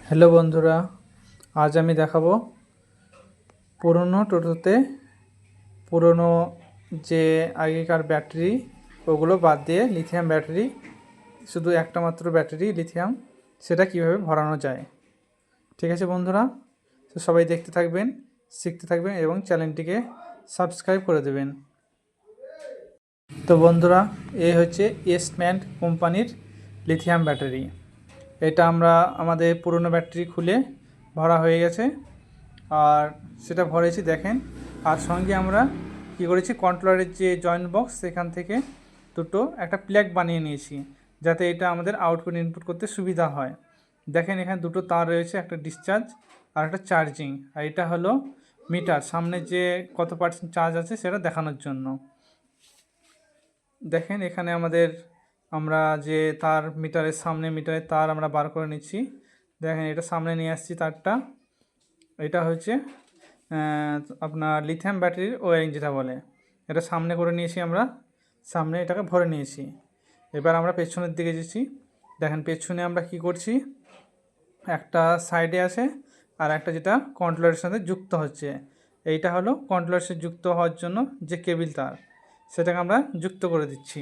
Hello বন্ধুরা, আজ আমি দেখাবো পুরনো টোটোতে পুরনো যে আগেকার ব্যাটারি ওগুলো বাদ দিয়ে লিথিয়াম ব্যাটারি, শুধু একটা মাত্র ব্যাটারি লিথিয়াম, সেটা কিভাবে ভরানো যায়। ঠিক আছে বন্ধুরা, তো সবাই দেখতে থাকবেন, শিখতে থাকবেন এবং চ্যানেলটিকে সাবস্ক্রাইব করে দেবেন। তো বন্ধুরা, এই হচ্ছে এস্টম্যান কোম্পানির লিথিয়াম ব্যাটারি। এটা আমরা আমাদের পুরনো ব্যাটারি খুলে ভরা হয়ে গেছে, আর সেটা ভরেছি দেখেন। আর সঙ্গে আমরা কী করেছি, কন্ট্রোলারের যে জয়েন্ট বক্স সেখান থেকে দুটো একটা প্লাগ বানিয়ে নিয়েছি, যাতে এটা আমাদের আউটপুট ইনপুট করতে সুবিধা হয়। দেখেন এখানে দুটো তার রয়েছে, একটা ডিসচার্জ আর একটা চার্জিং। আর এটা হলো মিটার, সামনে যে কত পার্সেন্ট চার্জ আছে সেটা দেখানোর জন্য। দেখেন এখানে আমরা যে তার মিটারের সামনে মিটারের তার আমরা বার করে নিচ্ছি। দেখেন এটা সামনে নিয়ে আসছি তারটা। এটা হচ্ছে আপনার লিথিয়াম ব্যাটারির ওয়ারিং যেটা বলে, এটা সামনে করে নিয়েছি আমরা, সামনে এটাকে ভরে নিয়েছি। এবার আমরা পেছনের দিকে যাচ্ছি। দেখেন পেছনে আমরা কি করছি, একটা সাইডে আছে আর একটা যেটা কন্ট্রোলারের সাথে যুক্ত হচ্ছে। এইটা হলো কন্ট্রোলারের সাথে যুক্ত হওয়ার জন্য যে কেবিল তার, সেটাকে আমরা যুক্ত করে দিচ্ছি।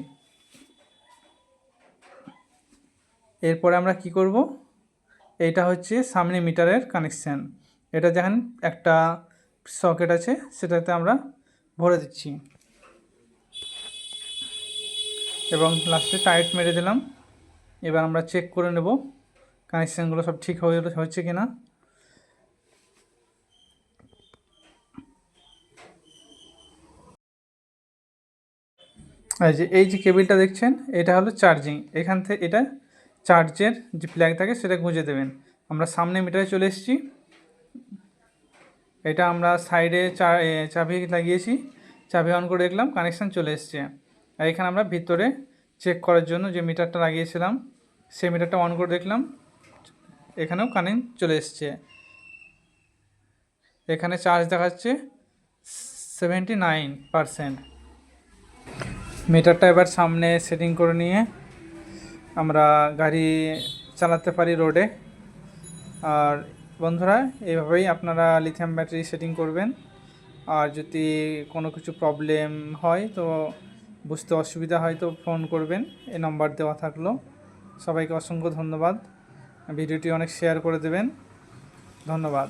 এরপরে আমরা কি করব, এইটা হচ্ছে সামনে মিটারের কানেকশান। এটা দেখেন একটা সকেট আছে, সেটাতে আমরা ভরে দিচ্ছি এবং লাস্টে টাইট মেরে দিলাম। এবার আমরা চেক করে নেব কানেকশানগুলো সব ঠিক হচ্ছে কিনা। এই যে কেবিলটা দেখছেন, এটা হলো চার্জিং। এখান থেকে এটা চার্জের যে প্লাগ থাকে সেটা গুঁজে দেবেন। আমরা সামনে মিটারে চলে এসেছি। এটা আমরা সাইডে চাবি লাগিয়েছি, চাবি অন করে দেখলাম কানেকশান চলে এসছে। আর এখানে আমরা ভিতরে চেক করার জন্য যে মিটারটা লাগিয়েছিলাম সেই মিটারটা অন করে দেখলাম, এখানেও কারেন্ট চলে এসছে। এখানে চার্জ দেখাচ্ছে 79%। মিটারটা এবার সামনে সেটিং করে নিয়ে আমরা গাড়ি চালাতে পারি রোডে। আর বন্ধুরা, এইভাবেই আপনারা লিথিয়াম ব্যাটারি সেটিং করবেন। আর যদি কোনো কিছু প্রবলেম হয়, তো বুঝতে অসুবিধা হয়, তো ফোন করবেন, এই নাম্বার দেওয়া থাকলো। সবাইকে অসংখ্য ধন্যবাদ। ভিডিওটি অনেক শেয়ার করে দেবেন। ধন্যবাদ।